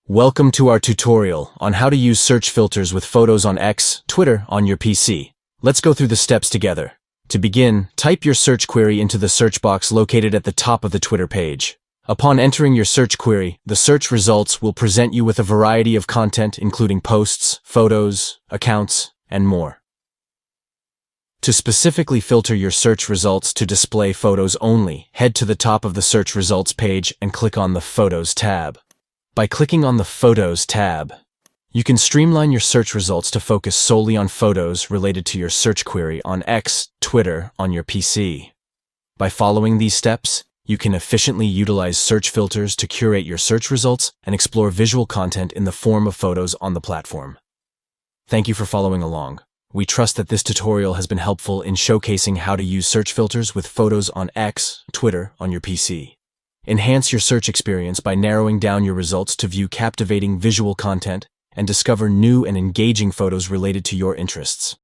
Welcome to our tutorial on how to use search filters with photos on X, Twitter on your PC. Let's go through the steps together. To begin, type your search query into the search box located at the top of the Twitter page. Upon entering your search query, the search results will present you with a variety of content including posts, photos, accounts, and more. To specifically filter your search results to display photos only, head to the top of the search results page and click on the Photos tab. By clicking on the Photos tab, you can streamline your search results to focus solely on photos related to your search query on X, Twitter on your PC. By following these steps, you can efficiently utilize search filters to curate your search results and explore visual content in the form of photos on the platform. Thank you for following along. We trust that this tutorial has been helpful in showcasing how to use search filters with photos on X, Twitter on your PC. Enhance your search experience by narrowing down your results to view captivating visual content and discover new and engaging photos related to your interests.